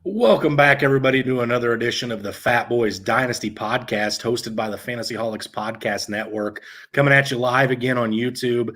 Welcome back, everybody, to another edition of the Fatboyz Dynasty podcast, hosted by the Fantasyholics Podcast Network. Coming at you live again on YouTube.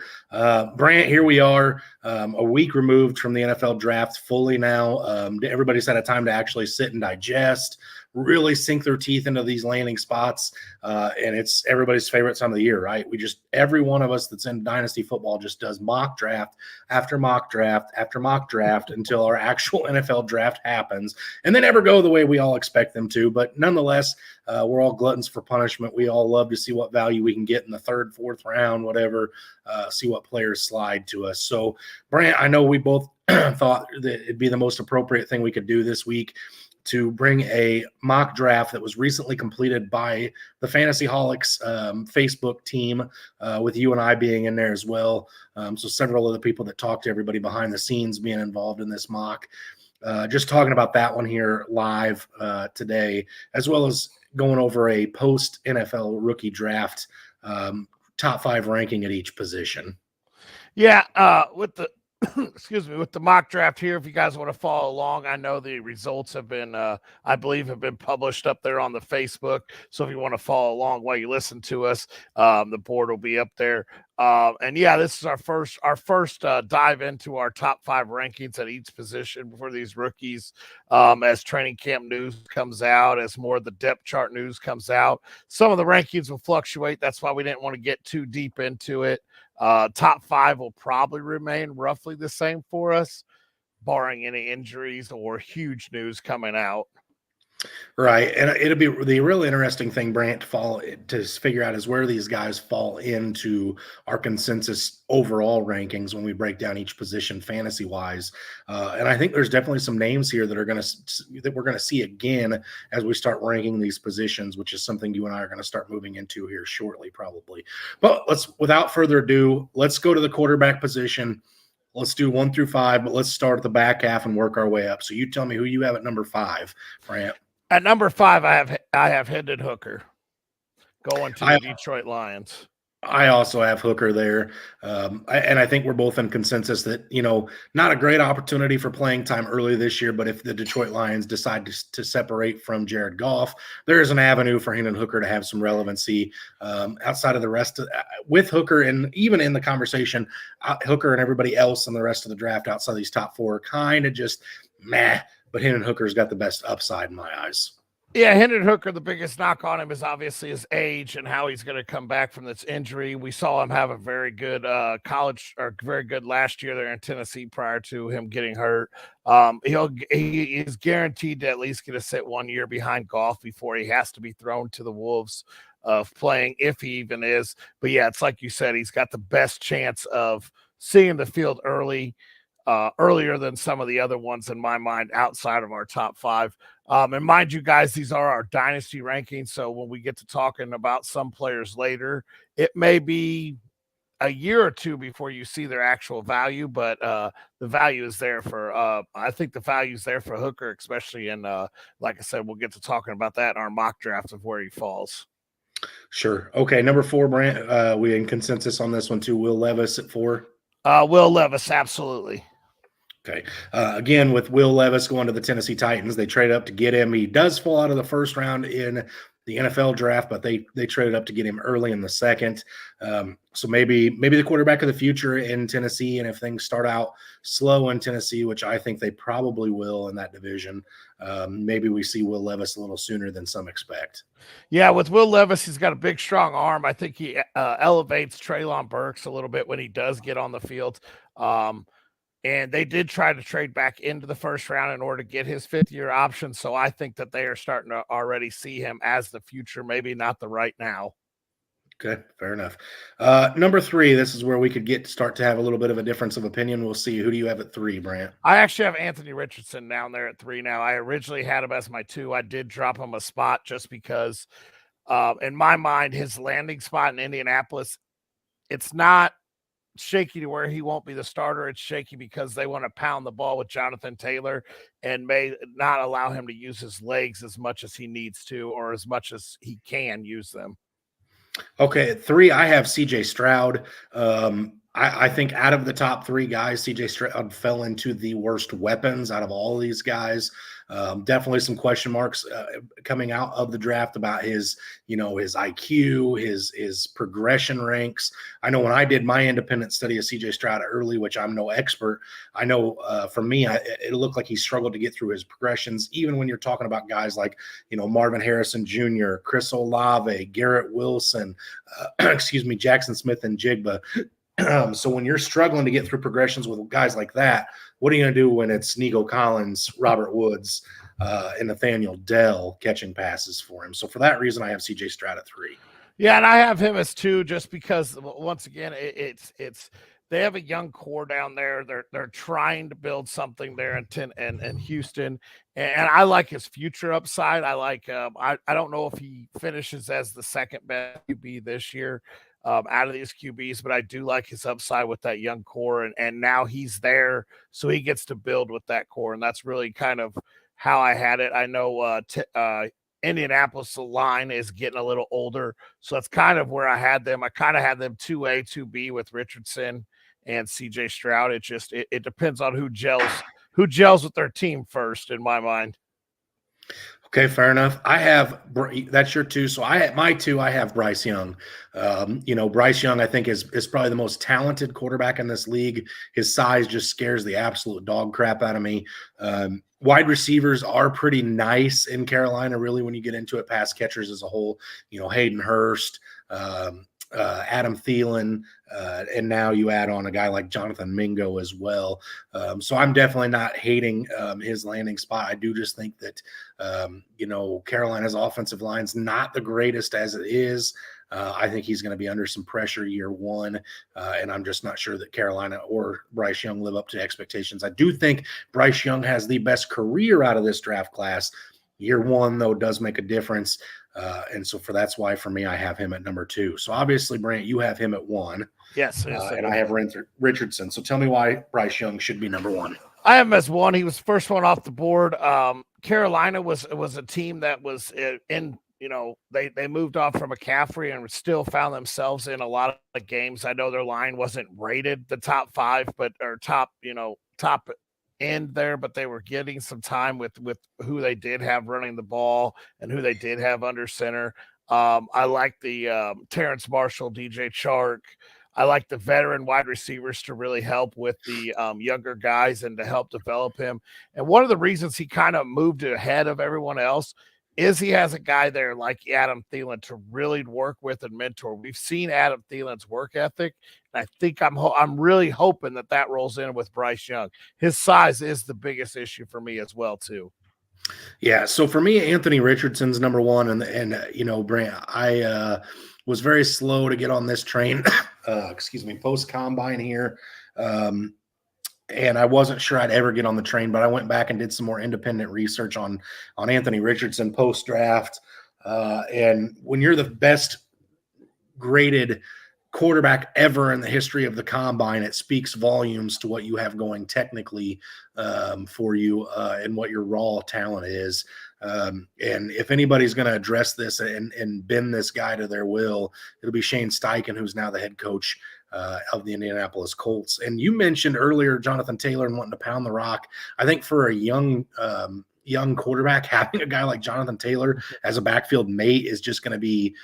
Brant, here we are, a week removed from the NFL draft fully now. Everybody's had a time to actually sit and digest, really sink their teeth into these landing spots, and it's everybody's favorite time of the year, right? Every one of us that's in Dynasty football just does mock draft after mock draft after mock draft until our actual NFL draft happens. And they never go the way we all expect them to. But nonetheless, we're all gluttons for punishment. We all love to see what value we can get in the third, fourth round, whatever, see what players slide to us. So, Brant, I know we both thought that it'd be the most appropriate thing we could do this week to bring a mock draft that was recently completed by the Fantasyholics Facebook team, with you and I being in there as well. So several of the people that talked to everybody behind the scenes being involved in this mock. Just talking about that one here live today, as well as going over a post-NFL rookie draft top 5 ranking at each position. Yeah, with the with the mock draft here, if you guys want to follow along, I know the results have been, I believe, have been published up there on the Facebook. So if you want to follow along while you listen to us, the board will be up there. And yeah, this is our first dive into our top 5 rankings at each position for these rookies. As training camp news comes out, as more of the depth chart news comes out, some of the rankings will fluctuate. That's why we didn't want to get too deep into it. Top 5 will probably remain roughly the same for us, barring any injuries or huge news coming out. Right. And it'll be the real interesting thing, Brant, to figure out is where these guys fall into our consensus overall rankings when we break down each position fantasy wise. And I think there's definitely some names here that we're going to see again as we start ranking these positions, which is something you and I are going to start moving into here shortly, probably. But without further ado, let's go to the quarterback position. Let's do 1 through 5, but let's start at the back half and work our way up. So you tell me who you have at number 5, Brant. At number 5, I have Hendon Hooker going to the Detroit Lions. I also have Hooker there. And I think we're both in consensus that, not a great opportunity for playing time early this year, but if the Detroit Lions decide to separate from Jared Goff, there is an avenue for Hendon Hooker to have some relevancy outside of the rest with Hooker. And even in the conversation, Hooker and everybody else in the rest of the draft outside of these top 4 kind of just meh. But Hendon Hooker's got the best upside in my eyes. Yeah, Hendon Hooker, the biggest knock on him is obviously his age and how he's going to come back from this injury. We saw him have a very good very good last year there in Tennessee prior to him getting hurt. He is guaranteed to at least get a sit 1 year behind Goff before he has to be thrown to the wolves of playing, if he even is. But yeah, it's like you said, he's got the best chance of seeing the field earlier than some of the other ones in my mind outside of our top 5. And mind you guys, these are our dynasty rankings. So when we get to talking about some players later, it may be a year or two before you see their actual value, but the value is there I think the value is there for Hooker, especially in, like I said, we'll get to talking about that in our mock draft of where he falls. Sure. Okay. Number 4, Brant, we in consensus on this one too. Will Levis at 4. Will Levis. Absolutely. Okay. Again, with Will Levis going to the Tennessee Titans, they trade up to get him. He does fall out of the first round in the NFL draft, but they traded up to get him early in the second. So maybe the quarterback of the future in Tennessee. And if things start out slow in Tennessee, which I think they probably will in that division, maybe we see Will Levis a little sooner than some expect. Yeah, with Will Levis, he's got a big, strong arm. I think he elevates Treylon Burks a little bit when he does get on the field. And they did try to trade back into the first round in order to get his 5th-year option. So I think that they are starting to already see him as the future, maybe not the right now. Okay, fair enough. Number 3, this is where we could start to have a little bit of a difference of opinion. We'll see. Who do you have at 3, Brant? I actually have Anthony Richardson down there at 3 now. I originally had him as my 2. I did drop him a spot just because, in my mind, his landing spot in Indianapolis, it's not shaky to where he won't be the starter. It's shaky because they want to pound the ball with Jonathan Taylor and may not allow him to use his legs as much as he needs to or as much as he can use them. Okay, at 3, I have CJ Stroud. I think out of the top three guys, CJ Stroud fell into the worst weapons out of all of these guys. Definitely some question marks coming out of the draft about his, his IQ, his progression ranks. I know when I did my independent study of CJ Stroud early, which I'm no expert, I know for me, it looked like he struggled to get through his progressions, even when you're talking about guys like, Marvin Harrison Jr., Chris Olave, Garrett Wilson, Jackson Smith and Jigba. So when you're struggling to get through progressions with guys like that, what are you going to do when it's Nico Collins, Robert Woods, and Nathaniel Dell catching passes for him? So for that reason, I have CJ Stroud at 3. Yeah, and I have him as 2 just because once again, it's they have a young core down there. They're trying to build something there in Houston, and I like his future upside. I like I don't know if he finishes as the second best QB this year. Out of these QBs, but I do like his upside with that young core, and now he's there, so he gets to build with that core, and that's really kind of how I had it. I know Indianapolis, the line is getting a little older, so that's kind of where I had them. I kind of had them 2A, 2B with Richardson and CJ Stroud. It depends on who gels with their team first, in my mind. Okay, fair enough. That's your 2. So my 2. I have Bryce Young. Bryce Young, I think is probably the most talented quarterback in this league. His size just scares the absolute dog crap out of me. Wide receivers are pretty nice in Carolina, really, when you get into it. Pass catchers as a whole, Hayden Hurst, Adam Thielen, and now you add on a guy like Jonathan Mingo as well. So I'm definitely not hating his landing spot. I do just think that, Carolina's offensive line's not the greatest as it is. I think he's going to be under some pressure year 1, and I'm just not sure that Carolina or Bryce Young live up to expectations. I do think Bryce Young has the best career out of this draft class. Year 1, though, does make a difference. And so that's why, for me, I have him at number 2. So obviously, Brant, you have him at 1. Yes. And I have Richardson. So tell me why Bryce Young should be number 1. I have him as 1. He was the first one off the board. Carolina was a team that was in, they moved off from McCaffrey and still found themselves in a lot of games. I know their line wasn't rated the top 5, or top end there, but they were getting some time with who they did have running the ball and who they did have under center. I like the Terrence Marshall, DJ Chark. I like the veteran wide receivers to really help with the younger guys and to help develop him. And one of the reasons he kind of moved ahead of everyone else is he has a guy there like Adam Thielen to really work with and mentor. We've seen Adam Thielen's work ethic, and I think I'm really hoping that rolls in with Bryce Young. His size is the biggest issue for me as well, too. Yeah, so for me, Anthony Richardson's number 1, and Brant, I was very slow to get on this train. Post combine here. And I wasn't sure I'd ever get on the train, but I went back and did some more independent research on Anthony Richardson post draft. And when you're the best graded quarterback ever in the history of the combine, it speaks volumes to what you have going technically for you and what your raw talent is. And if anybody's going to address this and bend this guy to their will, it'll be Shane Steichen, who's now the head coach of the Indianapolis Colts. And you mentioned earlier Jonathan Taylor and wanting to pound the rock. I think for a young quarterback, having a guy like Jonathan Taylor as a backfield mate is just going to be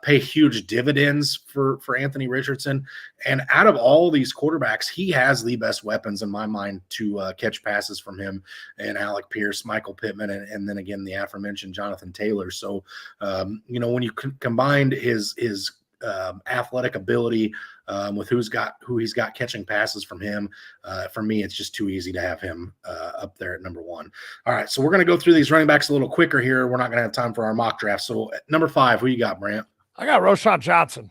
pay huge dividends for Anthony Richardson. And out of all these quarterbacks, he has the best weapons in my mind to catch passes from him and Alec Pierce, Michael Pittman, and then again the aforementioned Jonathan Taylor. So when you combined his athletic ability with who he's got catching passes from him, for me, it's just too easy to have him up there at number 1. All right, so we're going to go through these running backs a little quicker here. We're not going to have time for our mock draft. So at number 5, who you got, Brant? I got Roschon Johnson.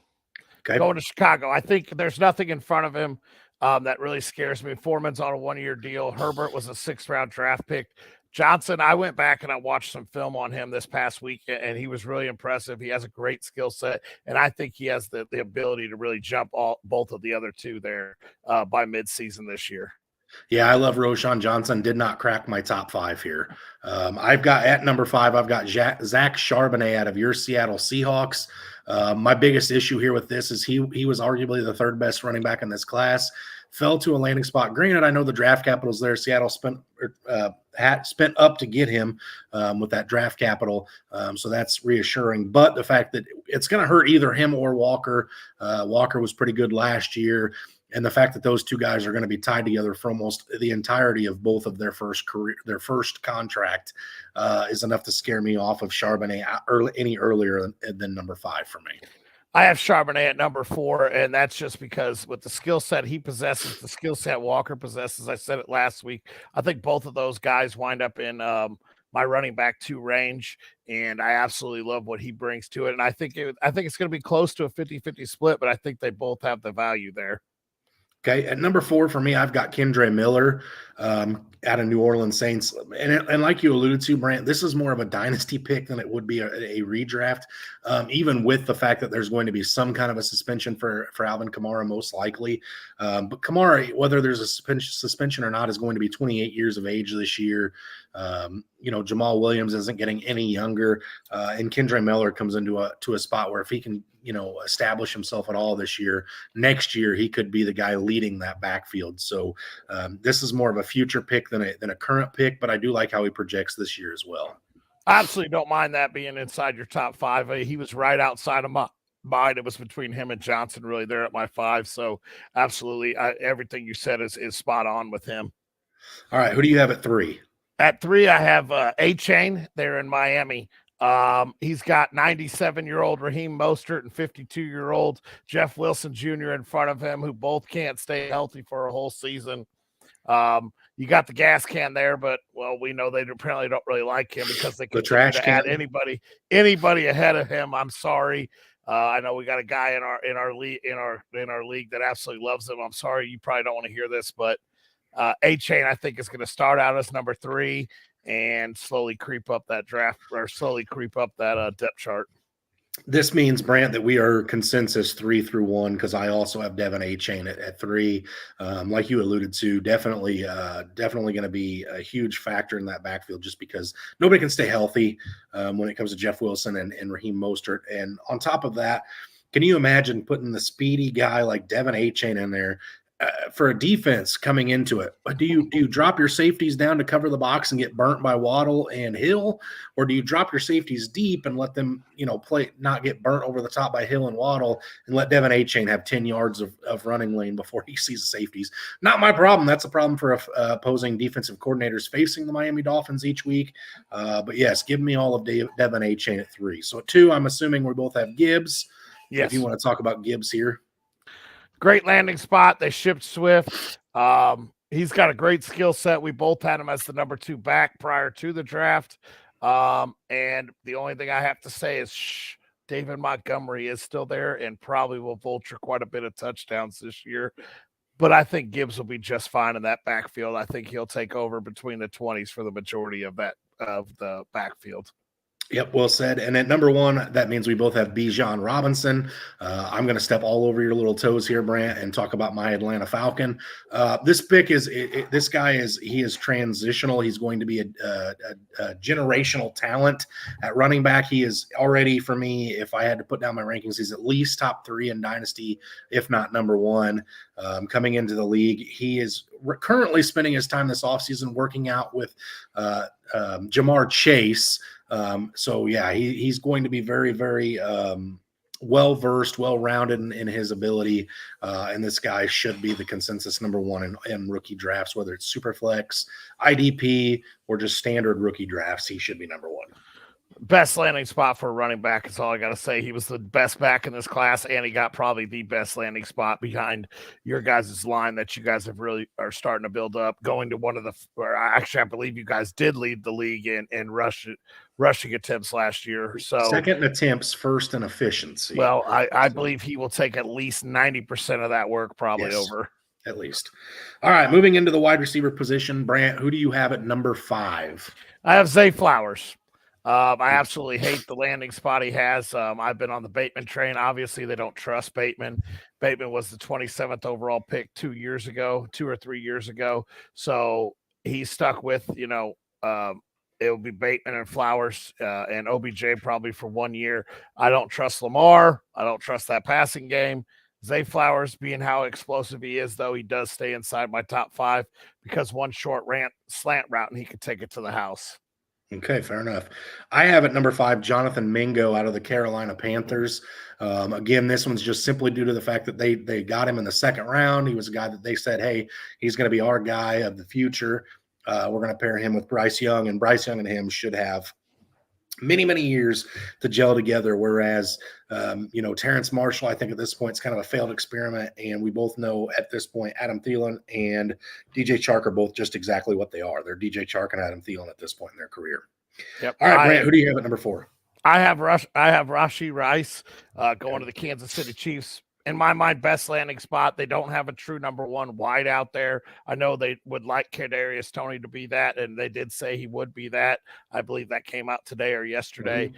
Okay. Going to Chicago. I think there's nothing in front of him that really scares me. Foreman's on a 1-year deal. Herbert was a 6th-round draft pick. Johnson, I went back and I watched some film on him this past week, and he was really impressive. He has a great skill set, and I think he has the ability to really jump both of the other two there by midseason this year. Yeah, I love Roschon Johnson. Did not crack my top 5 here. I've got at number 5, I've got Zach Charbonnet out of your Seattle Seahawks. My biggest issue here with this is he was arguably the third best running back in this class. Fell to a landing spot. Granted, I know the draft capital's there. Seattle spent up to get him with that draft capital, so that's reassuring. But the fact that it's going to hurt either him or Walker. Walker was pretty good last year, and the fact that those two guys are going to be tied together for almost the entirety of both of their first contract, is enough to scare me off of Charbonnet any earlier than number 5 for me. I have Charbonnet at number 4, and that's just because with the skill set he possesses, the skill set Walker possesses, I said it last week, I think both of those guys wind up in my running back 2 range, and I absolutely love what he brings to it. And I think it's going to be close to a 50-50 split, but I think they both have the value there. Okay, at number 4 for me, I've got Kendre Miller out of New Orleans Saints. And like you alluded to, Brant, this is more of a dynasty pick than it would be a redraft, even with the fact that there's going to be some kind of a suspension for Alvin Kamara, most likely. But Kamara, whether there's a suspension or not, is going to be 28 years of age this year. Jamal Williams isn't getting any younger, and Kendre Miller comes into a spot where if he can, establish himself at all this year, next year he could be the guy leading that backfield. So this is more of a future pick than a current pick, but I do like how he projects this year as well. I absolutely don't mind that being inside your top 5. He was right outside of mine. It was between him and Johnson, really. They're at my 5. So absolutely, everything you said is spot on with him. All right, who do you have at 3? At 3, I have A-Chain there in Miami. He's got 97-year-old Raheem Mostert and 52-year-old Jeff Wilson Jr. in front of him, who both can't stay healthy for a whole season. You got the gas can there, but we know they apparently don't really like him because they can add anybody ahead of him. I'm sorry. I know we got a guy in our league that absolutely loves him. I'm sorry, you probably don't want to hear this, but A-Chain I think is going to start out as number 3 and slowly creep up that depth chart. This means, Brant, that we are consensus 3 through 1 because I also have Devin A-Chain at 3. Like you alluded to, definitely going to be a huge factor in that backfield just because nobody can stay healthy when it comes to Jeff Wilson and Raheem Mostert. And on top of that, can you imagine putting the speedy guy like Devin A-Chain in there for a defense coming into it? Do you drop your safeties down to cover the box and get burnt by Waddle and Hill, or do you drop your safeties deep and let them not get burnt over the top by Hill and Waddle and let Devin A-Chain have 10 yards of running lane before he sees the safeties? Not my problem. That's a problem for opposing defensive coordinators facing the Miami Dolphins each week. But yes, give me all of Devin A-Chain at 3. So at 2, I'm assuming we both have Gibbs. Yes. If you want to talk about Gibbs here. Great landing spot. They shipped Swift. He's got a great skill set. We both had him as the number 2 back prior to the draft. And the only thing I have to say is David Montgomery is still there and probably will vulture quite a bit of touchdowns this year. But I think Gibbs will be just fine in that backfield. I think he'll take over between the 20s for the majority of the backfield. Yep, well said. And at number 1, that means we both have Bijan Robinson. I'm going to step all over your little toes here, Brant, and talk about my Atlanta Falcon. This pick this guy is transitional. He's going to be a generational talent at running back. He is already, for me, if I had to put down my rankings, he's at least top 3 in Dynasty, if not number 1. Coming into the league, he is currently spending his time this offseason working out with Jamar Chase. He's going to be very, very well-versed, well-rounded in his ability. And this guy should be the consensus number 1 in rookie drafts, whether it's Superflex, IDP, or just standard rookie drafts. He should be number 1. Best landing spot for a running back is all I got to say. He was the best back in this class, and he got probably the best landing spot behind your guys' line that you guys have really are starting to build up. Going to one of I believe you guys did lead the league in rushing attempts last year. So second in attempts, first in efficiency. Well, I believe he will take at least 90% of that work probably over. At least. All right, moving into the wide receiver position, Brant, who do you have at number 5? I have Zay Flowers. I absolutely hate the landing spot he has. I've been on the Bateman train. Obviously, they don't trust Bateman. Bateman was the 27th overall pick 2 or 3 years ago. So he's stuck with, it will be Bateman and Flowers and OBJ probably for 1 year. I don't trust Lamar. I don't trust that passing game. Zay Flowers, being how explosive he is, though, he does stay inside my top 5 because one short slant route and he could take it to the house. Okay, fair enough. I have at number 5 Jonathan Mingo out of the Carolina Panthers. Again, this one's just simply due to the fact that they got him in the second round. He was a guy that they said, hey, he's going to be our guy of the future. We're going to pair him with Bryce Young, and Bryce Young and him should have many years to gel together. Whereas, Terrence Marshall, I think at this point, it's kind of a failed experiment. And we both know at this point, Adam Thielen and DJ Chark are both just exactly what they are. They're DJ Chark and Adam Thielen at this point in their career. Yep. All right, Brant, who do you have at number 4? I have Rashee Rice going to the Kansas City Chiefs. In my mind, best landing spot. They don't have a true number 1 wide out there. I know they would like Kadarius Toney to be that, and they did say he would be that. I believe that came out today or yesterday.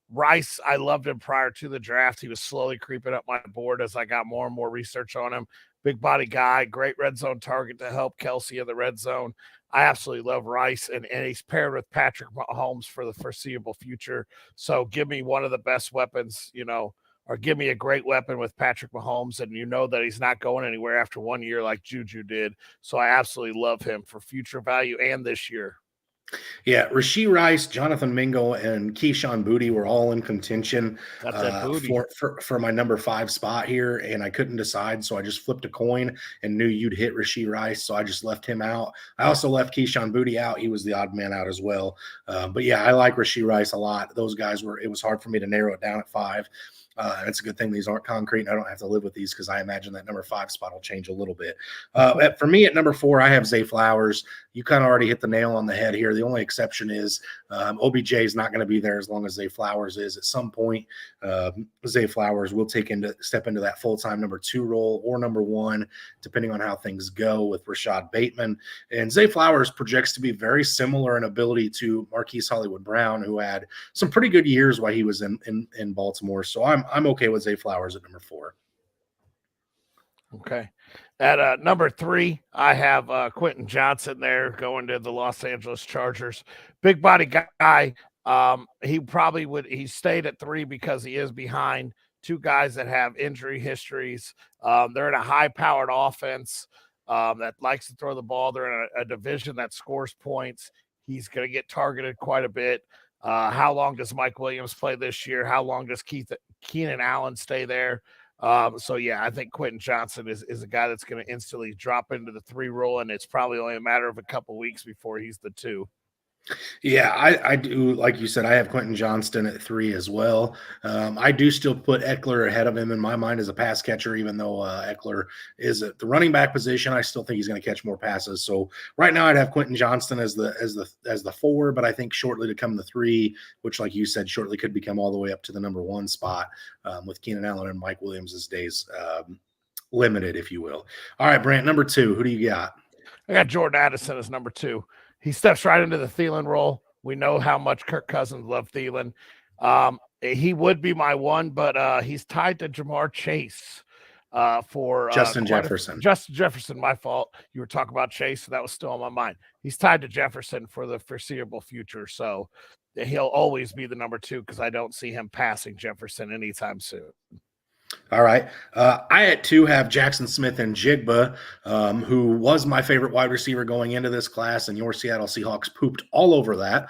Rice, I loved him prior to the draft. He was slowly creeping up my board as I got more and more research on him. Big body guy, great red zone target to help Kelsey in the red zone. I absolutely love Rice, and he's paired with Patrick Mahomes for the foreseeable future. So give me one of the best weapons, or give me a great weapon with Patrick Mahomes, and that he's not going anywhere after 1 year like Juju did. So I absolutely love him for future value and this year. Yeah, Rashee Rice, Jonathan Mingo, and Keyshawn Boutte were all in contention for my number 5 spot here, and I couldn't decide, so I just flipped a coin and knew you'd hit Rashee Rice, so I just left him out. I also left Keyshawn Boutte out. He was the odd man out as well. But yeah, I like Rashee Rice a lot. Those guys it was hard for me to narrow it down at 5. It's a good thing these aren't concrete and I don't have to live with these because I imagine that number 5 spot will change a little bit. For me at number 4, I have Zay Flowers. You kind of already hit the nail on the head here. The only exception is OBJ is not going to be there as long as Zay Flowers is. At some point, Zay Flowers will step into that full-time number 2 role or number 1, depending on how things go with Rashad Bateman. And Zay Flowers projects to be very similar in ability to Marquise Hollywood Brown, who had some pretty good years while he was in Baltimore. So I'm okay with Zay Flowers at number 4. Okay. At number 3, I have Quentin Johnson there going to the Los Angeles Chargers. Big body guy. He stayed at 3 because he is behind 2 guys that have injury histories. They're in a high-powered offense that likes to throw the ball. They're in a division that scores points. He's going to get targeted quite a bit. How long does Mike Williams play this year? How long does Keenan Allen stay there? So yeah, I think Quentin Johnson is a guy that's going to instantly drop into the 3 role, and it's probably only a matter of a couple weeks before he's the 2. Yeah, I do. Like you said, I have Quentin Johnston at 3 as well. I do still put Eckler ahead of him in my mind as a pass catcher, even though Eckler is at the running back position. I still think he's going to catch more passes. So right now, I'd have Quentin Johnston as the 4, but I think shortly to come the 3, which, like you said, shortly could become all the way up to the number 1 spot with Keenan Allen and Mike Williams' days limited, if you will. All right, Brant, number 2, who do you got? I got Jordan Addison as number 2. He steps right into the Thielen role. We know how much Kirk Cousins loved Thielen. He would be my 1, but he's tied to Jamar Chase for Justin Jefferson. Justin Jefferson, my fault. You were talking about Chase, so that was still on my mind. He's tied to Jefferson for the foreseeable future, so he'll always be the number 2 because I don't see him passing Jefferson anytime soon. All right. I at 2 have Jackson Smith and Jigba, who was my favorite wide receiver going into this class, and your Seattle Seahawks pooped all over that.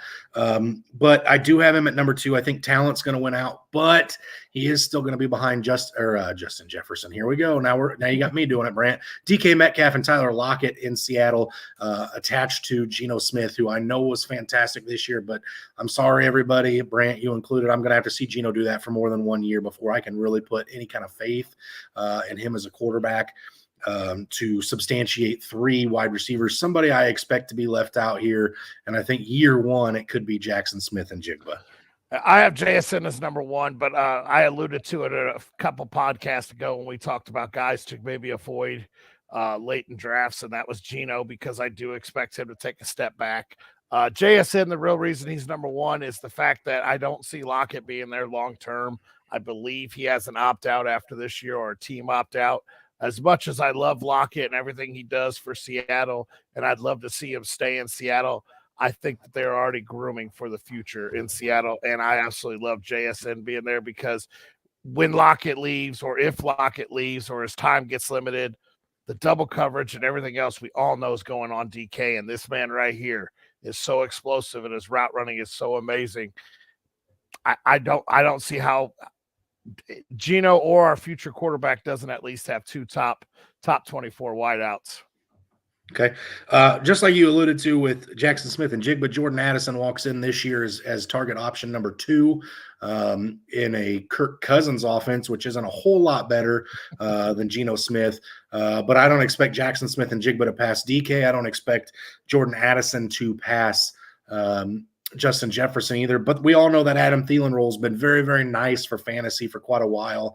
But I do have him at number 2. I think talent's going to win out, but he is still going to be behind Justin Jefferson. Here we go. Now you got me doing it, Brant. DK Metcalf and Tyler Lockett in Seattle, attached to Geno Smith, who I know was fantastic this year, but I'm sorry, everybody, Brant, you included. I'm going to have to see Geno do that for more than 1 year before I can really put any kind of faith in him as a quarterback to substantiate 3 wide receivers. Somebody I expect to be left out here, and I think year 1 it could be Jackson Smith and Jigba. I have JSN as number 1, but I alluded to it a couple podcasts ago when we talked about guys to maybe avoid late in drafts, and that was Geno, because I do expect him to take a step back. JSN, the real reason he's number 1 is the fact that I don't see Lockett being there long term. I believe he has an opt-out after this year, or a team opt-out. As much as I love Lockett and everything he does for Seattle, and I'd love to see him stay in Seattle, I think that they're already grooming for the future in Seattle, and I absolutely love JSN being there because when Lockett leaves or if Lockett leaves or his time gets limited, the double coverage and everything else we all know is going on DK, and this man right here is so explosive and his route running is so amazing. I don't see how Geno or our future quarterback doesn't at least have two top 24 wideouts. Okay. Just like you alluded to with Jackson Smith and Jigba, Jordan Addison walks in this year as target option number 2 in a Kirk Cousins offense, which isn't a whole lot better than Geno Smith. But I don't expect Jackson Smith and Jigba to pass DK. I don't expect Jordan Addison to pass Justin Jefferson either. But we all know that Adam Thielen role has been very, very nice for fantasy for quite a while.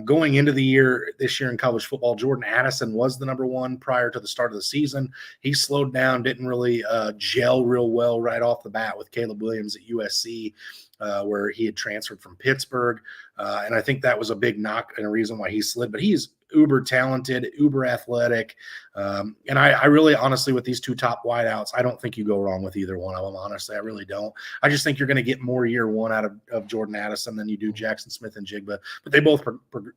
Going into the year, this year in college football, Jordan Addison was the number 1 prior to the start of the season. He slowed down, didn't really gel real well right off the bat with Caleb Williams at USC, where he had transferred from Pittsburgh. And I think that was a big knock and a reason why he slid. But he's uber talented, uber athletic. And I really, honestly, with these 2 top wideouts, I don't think you go wrong with either one of them. Honestly, I really don't. I just think you're going to get more year 1 out of Jordan Addison than you do Jackson Smith and Jigba. But they both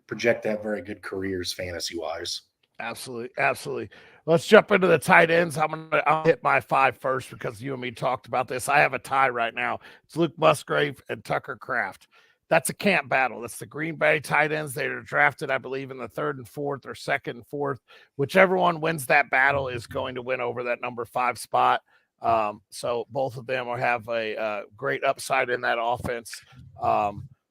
project to have very good careers fantasy-wise. Absolutely. Let's jump into the tight ends. I'll hit my 5 first because you and me talked about this. I have a tie right now. It's Luke Musgrave and Tucker Kraft. That's a camp battle. That's the Green Bay tight ends. They are drafted, I believe, in the 3rd and 4th or 2nd and 4th. Whichever one wins that battle is going to win over that number 5 spot. So both of them will have a great upside in that offense.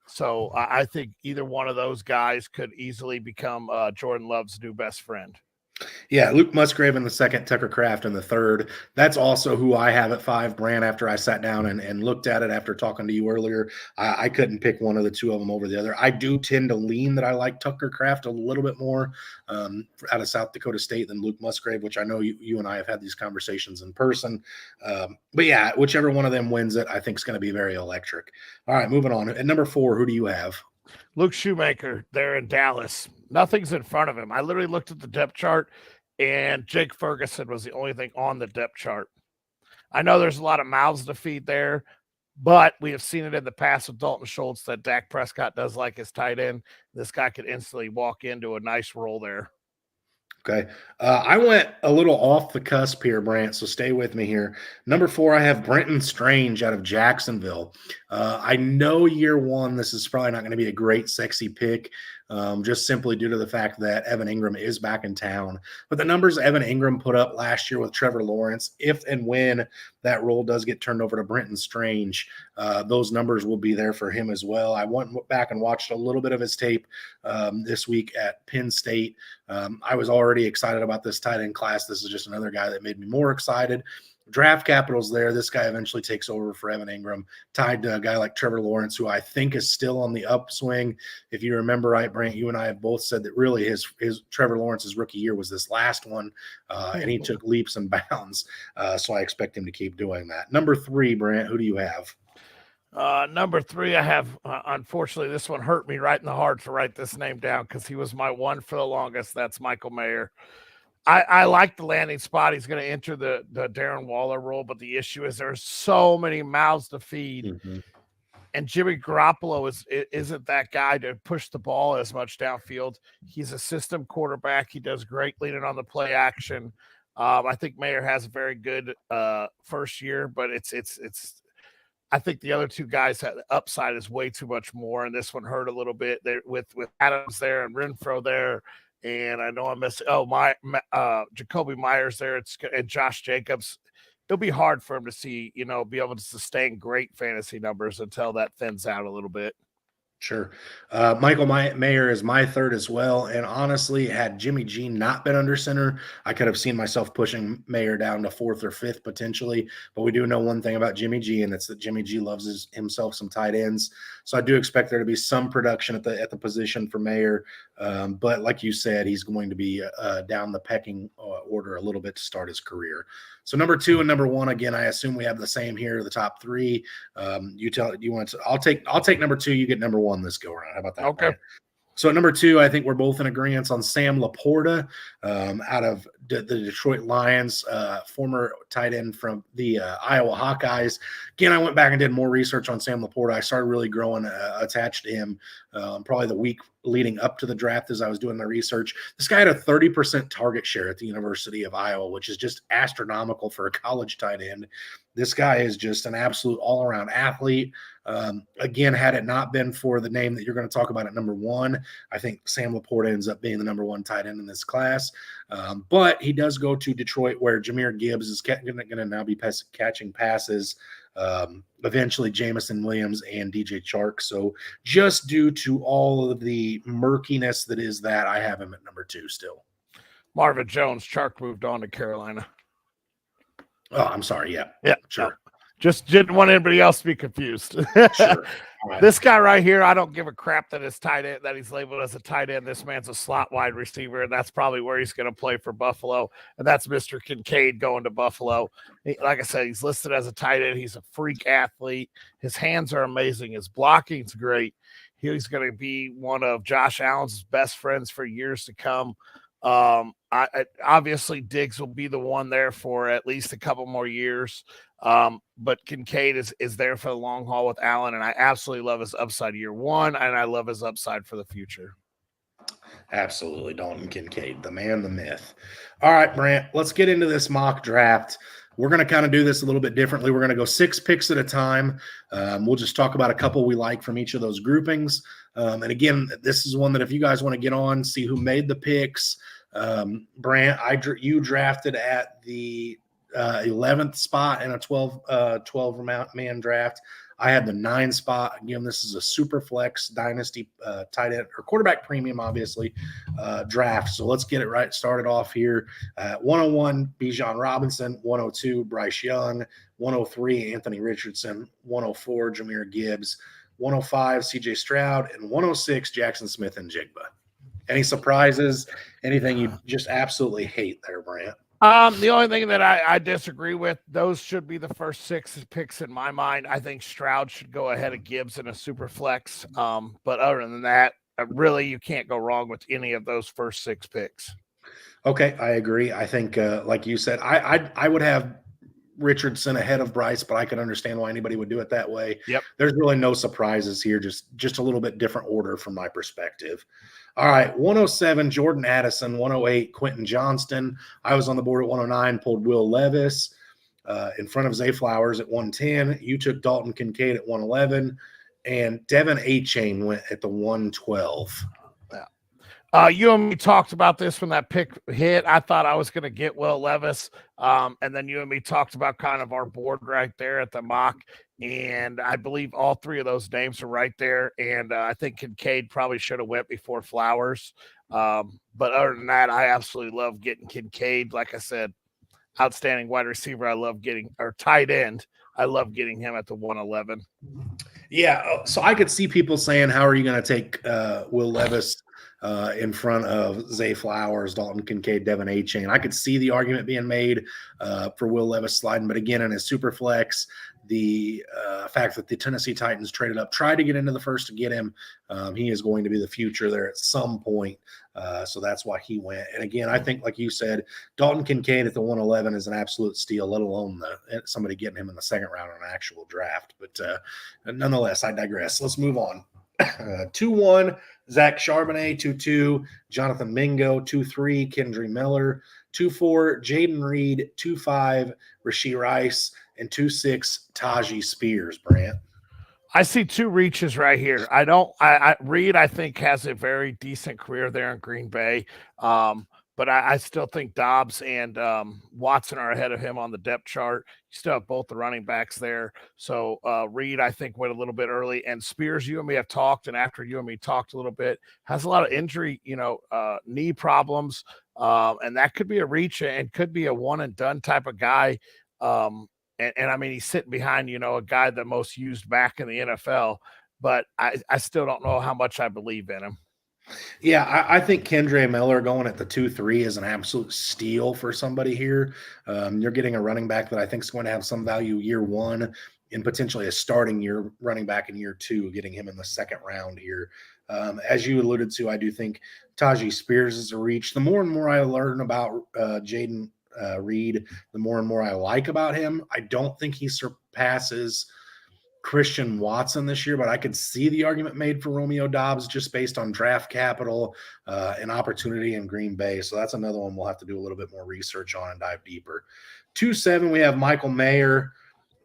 So I think either one of those guys could easily become Jordan Love's new best friend. Yeah, Luke Musgrave in the 2nd, Tucker Kraft in the 3rd. That's also who I have at 5, Brant, after I sat down and looked at it after talking to you earlier. I couldn't pick one of the 2 of them over the other. I do tend to lean that I like Tucker Kraft a little bit more out of South Dakota State than Luke Musgrave, which I know you and I have had these conversations in person. But yeah, whichever one of them wins it, I think is going to be very electric. All right, moving on. At number 4, who do you have? Luke Shoemaker there in Dallas. Nothing's in front of him. I literally looked at the depth chart, and Jake Ferguson was the only thing on the depth chart. I know there's a lot of mouths to feed there, but we have seen it in the past with Dalton Schultz that Dak Prescott does like his tight end. This guy could instantly walk into a nice role there. Okay. I went a little off the cusp here, Brant, so stay with me here. Number 4, I have Brenton Strange out of Jacksonville. I know year 1, this is probably not going to be a great, sexy pick, just simply due to the fact that Evan Ingram is back in town. But the numbers Evan Ingram put up last year with Trevor Lawrence, if and when that role does get turned over to Brenton Strange, those numbers will be there for him as well. I went back and watched a little bit of his tape this week at Penn State. I was already excited about this tight end class. This is just another guy that made me more excited. Draft capital's there. This guy eventually takes over for Evan Ingram, tied to a guy like Trevor Lawrence, who I think is still on the upswing. If you remember right, Brant, you and I have both said that really his Trevor Lawrence's rookie year was this last one, and he took leaps and bounds. So I expect him to keep doing that. Number 3, Brant, who do you have? Number 3, I have, unfortunately, this one hurt me right in the heart to write this name down because he was my one for the longest. That's Michael Mayer. I like the landing spot. He's going to enter the Darren Waller role, but the issue is there's so many mouths to feed. Mm-hmm. And Jimmy Garoppolo isn't that guy to push the ball as much downfield. He's a system quarterback. He does great leaning on the play action. I think Mayer has a very good first year, but it's I think the other 2 guys had the upside is way too much more, and this one hurt a little bit there with Adams there and Renfro there. And I know I'm missing. Jacoby Myers there. And Josh Jacobs. It'll be hard for him to see, be able to sustain great fantasy numbers until that thins out a little bit. Sure. Michael Mayer is my 3rd as well. And honestly, had Jimmy G not been under center, I could have seen myself pushing Mayer down to 4th or 5th potentially. But we do know one thing about Jimmy G, and it's that Jimmy G loves himself some tight ends. So I do expect there to be some production at the position for Mayer. But like you said, he's going to be down the pecking order a little bit to start his career. So number 2 and number 1, again, I assume we have the same here, the top 3. You want to? I'll take number 2. You get number 1 this go around. How about that? Okay. So at number 2, I think we're both in agreement on Sam Laporta out of the Detroit Lions, former tight end from the Iowa Hawkeyes. Again, I went back and did more research on Sam Laporta. I started really growing attached to him probably the week leading up to the draft as I was doing my research. This guy had a 30% target share at the University of Iowa, which is just astronomical for a college tight end. This guy is just an absolute all-around athlete. Again, had it not been for the name that you're going to talk about at number 1, I think Sam Laporta ends up being the number 1 tight end in this class. But he does go to Detroit, where Jahmyr Gibbs is going to now be catching passes. Eventually Jamison Williams and DJ Chark. So just due to all of the murkiness that is that, I have him at number 2 still. Marvin Jones. Chark moved on to Carolina. Oh, I'm sorry. Yeah. Sure. No. Just didn't want anybody else to be confused. Sure. Right. This guy right here, I don't give a crap that he's labeled as a tight end. This man's a slot wide receiver, and that's probably where he's going to play for Buffalo. And that's Mr. Kincaid going to Buffalo. Like I said, he's listed as a tight end. He's a freak athlete. His hands are amazing. His blocking's great. He's going to be one of Josh Allen's best friends for years to come. Obviously Diggs will be the one there for at least a couple more years. But Kincaid is there for the long haul with Allen, and I absolutely love his upside year 1, and I love his upside for the future. Absolutely. Dalton Kincaid, the man, the myth. All right, Brant, let's get into this mock draft. We're going to kind of do this a little bit differently. We're going to go 6 picks at a time. We'll just talk about a couple we like from each of those groupings. And again, this is one that if you guys want to get on, see who made the picks. Brant, you drafted at the 11th spot in a 12-man draft. I had the 9 spot. Again, this is a super flex dynasty tight end or quarterback premium, obviously, draft. So let's get it right. Started off here. 101, Bijan Robinson. 102, Bryce Young. 103, Anthony Richardson. 104, Jahmyr Gibbs. 105, CJ Stroud. And 106, Jackson Smith and Jigba. Any surprises? Anything you just absolutely hate there, Brant? The only thing that I disagree with, those should be the first 6 picks in my mind. I think Stroud should go ahead of Gibbs in a super flex. But other than that, really, you can't go wrong with any of those first 6 picks. Okay, I agree. I think, like you said, I would have Richardson ahead of Bryce, but I can understand why anybody would do it that way. Yep. There's really no surprises here, just a little bit different order from my perspective. All right, 107, Jordan Addison. 108, Quentin Johnston. I was on the board at 109, pulled Will Levis in front of Zay Flowers at 110. You took Dalton Kincaid at 111, and Devin A-Chain went at the 112. You and me talked about this when that pick hit. I thought I was going to get Will Levis. And then you and me talked about kind of our board right there at the mock. And I believe all 3 of those names are right there. And I think Kincaid probably should have went before Flowers. But other than that, I absolutely love getting Kincaid. Like I said, outstanding wide receiver. I love getting, or tight end. I love getting him at the 111. Yeah. So I could see people saying, how are you going to take Will Levis in front of Zay Flowers, Dalton Kincaid, Devin A-Chain? I could see the argument being made for Will Levis sliding, but again, in his super flex, the fact that the Tennessee Titans traded up, tried to get into the first to get him, he is going to be the future there at some point. So that's why he went. And again, I think, like you said, Dalton Kincaid at the 111 is an absolute steal, let alone somebody getting him in the second round in an actual draft. But nonetheless, I digress. Let's move on. 2-1, Zach Charbonnet. 2-2, Jonathan Mingo. 2-3, Kendry Miller. 2-4, Jaden Reed. 2-5, Rashee Rice. And 2-6, Tajee Spears, Brant. I see 2 reaches right here. Reed, I think, has a very decent career there in Green Bay. But I still think Dobbs and Watson are ahead of him on the depth chart. You still have both the running backs there. So Reed, I think, went a little bit early. And Spears, you and me have talked, and after you and me talked a little bit, has a lot of injury, knee problems. And that could be a reach and could be a one-and-done type of guy. And I mean, he's sitting behind, a guy the most used back in the NFL. But I still don't know how much I believe in him. Yeah, I think Kendre Miller going at the 2-3 is an absolute steal for somebody here. You're getting a running back that I think is going to have some value year one and potentially a starting year running back in year two, getting him in the second round here. As you alluded to, I do think Tajee Spears is a reach. The more and more I learn about Jaden Reed, the more and more I like about him. I don't think he surpasses Christian Watson this year, but I could see the argument made for Romeo Dobbs just based on draft capital and opportunity in Green Bay. So that's another one we'll have to do a little bit more research on and dive deeper. 2-7, we have Michael Mayer.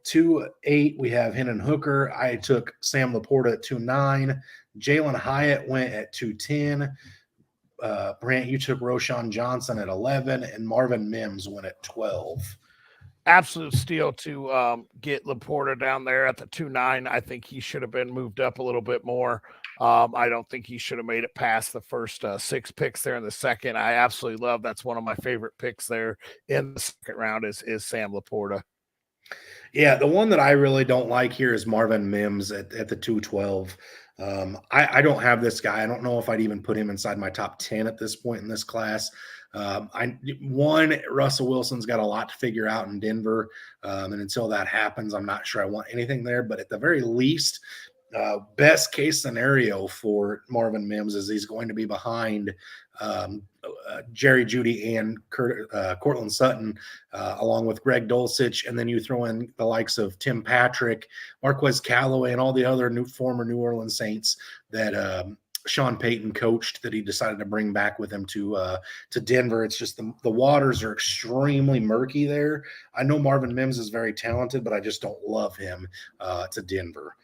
2-8, we have Hendon Hooker. I took Sam Laporta at 2-9. Jalen Hyatt went at 2-10. Brant, you took Roshan Johnson at 11, and Marvin Mims went at 12. Absolute steal to get Laporta down there at the 2-9. I think he should have been moved up a little bit more. I don't think he should have made it past the first 6 picks there in the second. I absolutely love that's one of my favorite picks there in the second round is Sam Laporta. Yeah, the one that I really don't like here is Marvin Mims at the 212. I don't have this guy. I don't know if I'd even put him inside my top 10 at this point in this class. Russell Wilson's got a lot to figure out in Denver. And until that happens, I'm not sure I want anything there. But at the very least, best case scenario for Marvin Mims is he's going to be behind Jerry Jeudy and Cortland Sutton, along with Greg Dulcich, and then you throw in the likes of Tim Patrick, Marquez Callaway, and all the other former New Orleans Saints that Sean Payton coached that he decided to bring back with him to Denver. It's just the waters are extremely murky there. I know Marvin Mims is very talented, but I just don't love him to Denver.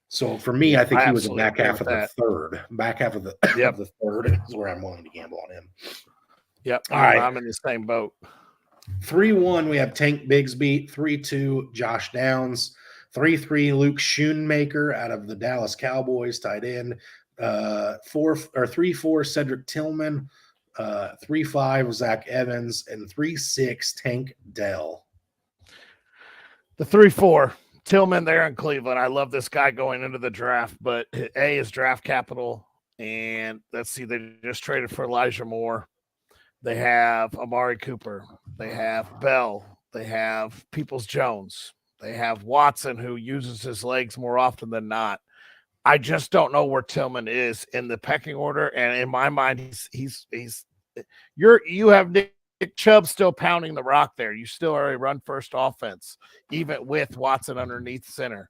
So for me, I think he was the back half of the third. Back half of the of the third is where I'm willing to gamble on him. Yep. All right. I'm in the same boat. 3-1, we have Tank Bigsby. 3-2, Josh Downs. 3-3, Luke Schoonmaker out of the Dallas Cowboys, tight end. 3-4, Cedric Tillman. 3-5, Zach Evans. And 3-6, Tank Dell. The 3-4. Tillman there in Cleveland. I love this guy going into the draft, but A is draft capital. And let's see, they just traded for Elijah Moore. They have Amari Cooper. They have Bell. They have Peoples-Jones. They have Watson, who uses his legs more often than not. I just don't know where Tillman is in the pecking order. And in my mind, you have Nick Chubb still pounding the rock there. You still are a run first offense, even with Watson underneath center.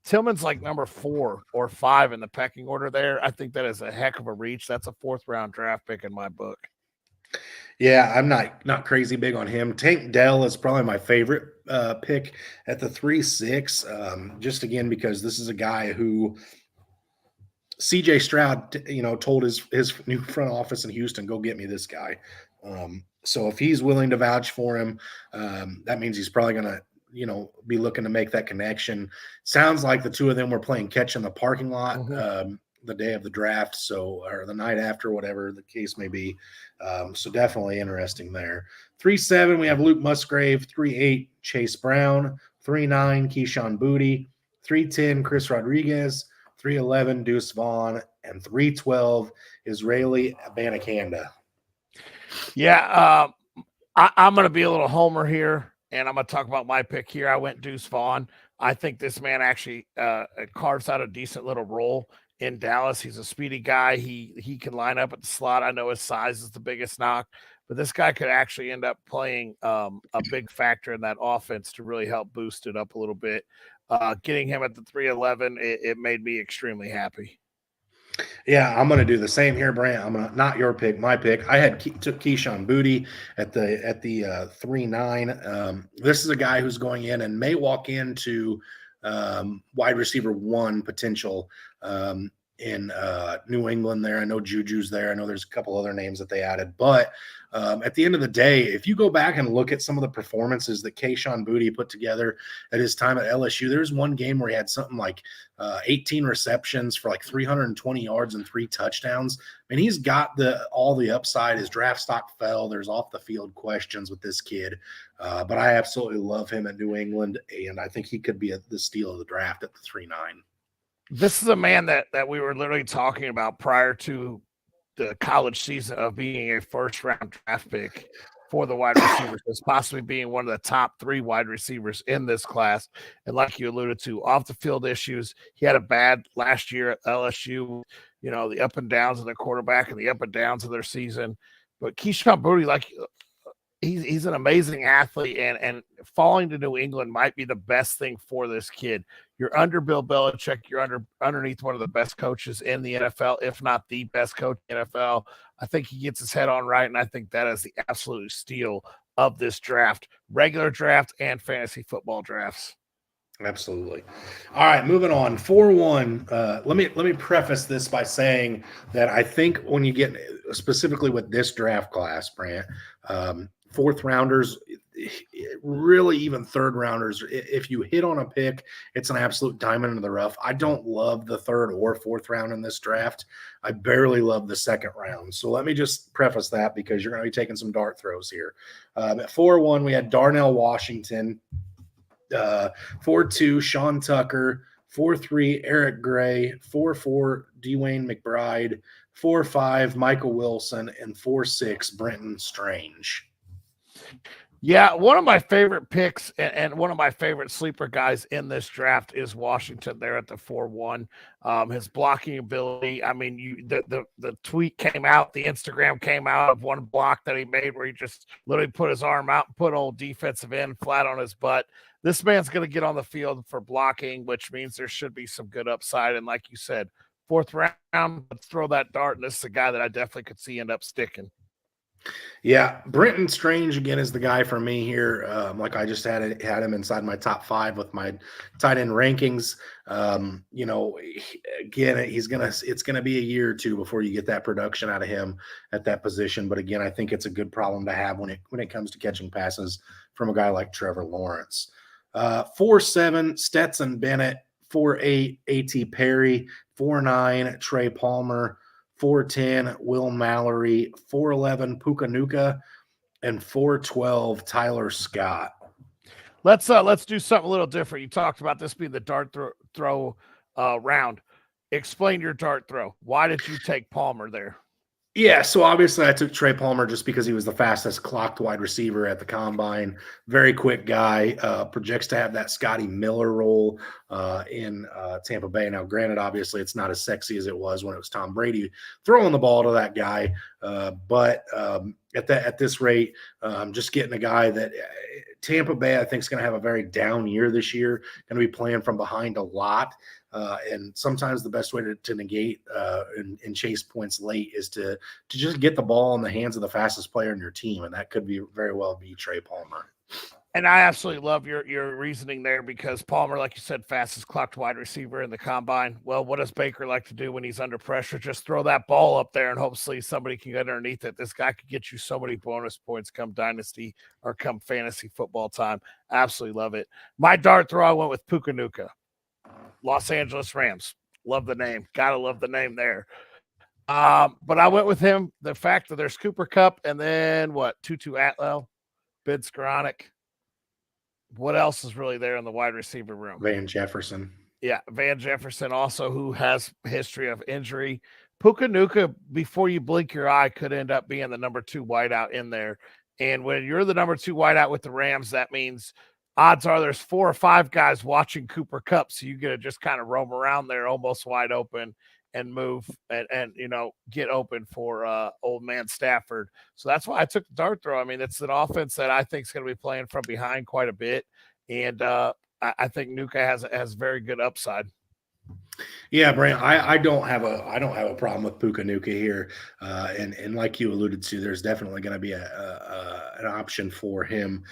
Tillman's like number 4 or 5 in the pecking order there. I think that is a heck of a reach. That's a 4th round draft pick in my book. Yeah, I'm not crazy big on him. Tank Dell is probably my favorite pick at the 3-6. Just again, because this is a guy who CJ Stroud, told his new front office in Houston, go get me this guy. So if he's willing to vouch for him, that means he's probably going to, be looking to make that connection. Sounds like the two of them were playing catch in the parking lot the day of the draft, or the night after, whatever the case may be. So definitely interesting there. 3-7, we have Luke Musgrave. 3-8, Chase Brown. 3-9, Keyshawn Boutte. 3-10, Chris Rodriguez. 3-11, Deuce Vaughn. And 3-12, Israeli Abanikanda. Yeah, I'm going to be a little homer here, and I'm going to talk about my pick here. I went Deuce Vaughn. I think this man actually carves out a decent little role in Dallas. He's a speedy guy. He can line up at the slot. I know his size is the biggest knock, but this guy could actually end up playing a big factor in that offense to really help boost it up a little bit. Getting him at the 3-11, it made me extremely happy. Yeah, I'm going to do the same here, Brant. I'm going to not your pick, my pick. I took Keyshawn Boutte at the 3-9. This is a guy who's going in and may walk into wide receiver 1 potential in New England there. I know Juju's there. I know there's a couple other names that they added. But at the end of the day, if you go back and look at some of the performances that Keyshawn Boutte put together at his time at LSU, there's one game where he had something like 18 receptions for like 320 yards and 3 touchdowns. I mean, he's got all the upside. His draft stock fell. There's off-the-field questions with this kid. But I absolutely love him at New England, and I think he could be the steal of the draft at the 3-9. This is a man that we were literally talking about prior to the college season of being a first-round draft pick for the wide receivers as possibly being one of the top 3 wide receivers in this class. And like you alluded to, off the field issues, he had a bad last year at LSU, the up and downs of their quarterback and the up and downs of their season. But Keyshawn Boutte, like he's an amazing athlete, and falling to New England might be the best thing for this kid. You're under Bill Belichick. You're underneath one of the best coaches in the NFL, if not the best coach in the NFL. I think he gets his head on right, and I think that is the absolute steal of this draft, regular draft and fantasy football drafts. Absolutely. All right, moving on. 4-1. Let me preface this by saying that I think when you get specifically with this draft class, Brant, 4th rounders, really even 3rd rounders, if you hit on a pick, it's an absolute diamond in the rough. I don't love the 3rd or 4th round in this draft. I barely love the 2nd round. So let me just preface that because you're going to be taking some dart throws here. At 4-1, we had Darnell Washington. 4-2, Sean Tucker. 4-3, Eric Gray. 4-4, Dwayne McBride. 4-5, Michael Wilson. And 4-6, Brenton Strange. Yeah, one of my favorite picks and one of my favorite sleeper guys in this draft is Washington there at the 4-1. His blocking ability. I mean, the tweet came out, the Instagram came out of one block that he made where he just literally put his arm out and put old defensive end flat on his butt. This man's going to get on the field for blocking, which means there should be some good upside. And like you said, 4th round, let's throw that dart. And this is a guy that I definitely could see end up sticking. Yeah, Brenton Strange again is the guy for me here. Like I just had him inside my top 5 with my tight end rankings. Again, it's gonna be a year or 2 before you get that production out of him at that position. But again, I think it's a good problem to have when it comes to catching passes from a guy like Trevor Lawrence. 4-7, Stetson Bennett. 4-8, A.T. Perry. 4-9, Trey Palmer. 4-10, Will Mallory. 4-11, Pukanuka. And 4-12, Tyler Scott. Let's do something a little different. You talked about this being the dart throw round. Explain your dart throw. Why did you take Palmer there? Yeah, so obviously I took Trey Palmer just because he was the fastest clocked wide receiver at the combine. Very quick guy, projects to have that Scotty Miller role in Tampa Bay. Now, granted, obviously it's not as sexy as it was when it was Tom Brady throwing the ball to that guy. But at this rate, just getting a guy that Tampa Bay, I think, is going to have a very down year this year, going to be playing from behind a lot. And sometimes the best way to negate and chase points late is to just get the ball in the hands of the fastest player in your team. And that could very well be Trey Palmer. And I absolutely love your reasoning there because Palmer, like you said, fastest clocked wide receiver in the combine. Well, what does Baker like to do when he's under pressure? Just throw that ball up there and hopefully somebody can get underneath it. This guy could get you so many bonus points come dynasty or come fantasy football time. Absolutely love it. My dart throw, I went with Pukanuka. Los Angeles Rams. Love the name. Gotta love the name there. But I went with him. The fact that there's Cooper Kupp and then Tutu Atwell, Ben Skoranek. What else is really there in the wide receiver room? Van Jefferson. Yeah, Van Jefferson also, who has history of injury. Pukanuka, before you blink your eye, could end up being the number 2 wideout in there. And when you're the number 2 wideout with the Rams, that means odds are there's 4 or 5 guys watching Cooper Kupp. So you get to just kind of roam around there almost wide open and move and get open for old man Stafford. So that's why I took the dart throw. I mean, it's an offense that I think is going to be playing from behind quite a bit. And I think Nuka has very good upside. Yeah, Brant, I don't have a problem with Pukanuka here, and like you alluded to, there's definitely going to be an option for him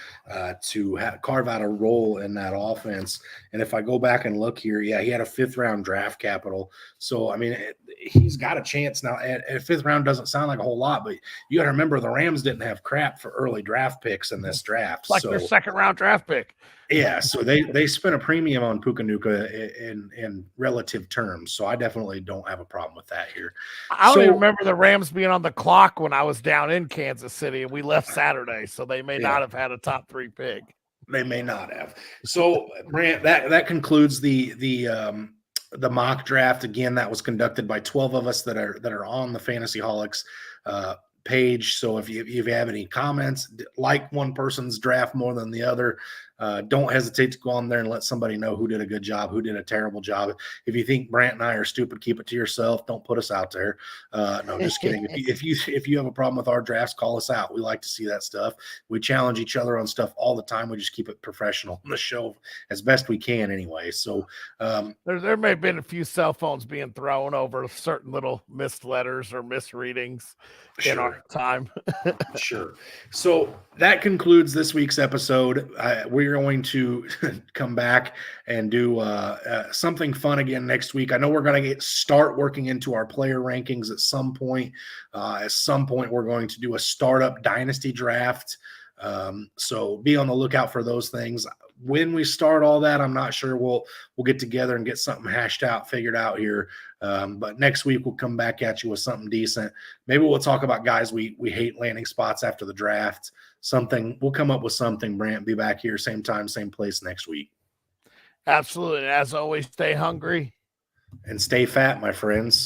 to carve out a role in that offense. And if I go back and look here, yeah, he had a 5th round draft capital, so I mean he's got a chance now. At 5th round doesn't sound like a whole lot, but you got to remember the Rams didn't have crap for early draft picks in this draft, like their 2nd round draft pick. Yeah, so they spent a premium on Pukanuka in relative terms. So I definitely don't have a problem with that here. I don't even remember the Rams being on the clock when I was down in Kansas City and we left Saturday. So they may not have had a top 3 pick. They may not have. So Brant, that concludes the the mock draft. Again, that was conducted by 12 of us that are on the Fantasyholics page. So if you have any comments, like one person's draft more than the other, don't hesitate to go on there and let somebody know who did a good job, who did a terrible job. If you think Brant and I are stupid, keep it to yourself. Don't put us out there. No, just kidding. If you have a problem with our drafts, call us out. We like to see that stuff. We challenge each other on stuff all the time. We just keep it professional on the show as best we can anyway. So there may have been a few cell phones being thrown over certain little missed letters or misreadings in our time. Sure. So that concludes this week's episode. We're going to come back and do something fun again next week. I know we're going to start working into our player rankings at some point. At some point, we're going to do a startup dynasty draft. So be on the lookout for those things. When we start all that, I'm not sure. We'll get together and get something hashed out, figured out here. But next week we'll come back at you with something decent. Maybe we'll talk about guys we hate landing spots after the draft. Something we'll come up with something. Brant, be back here same time, same place next week. Absolutely. As always, stay hungry and stay fat, my friends.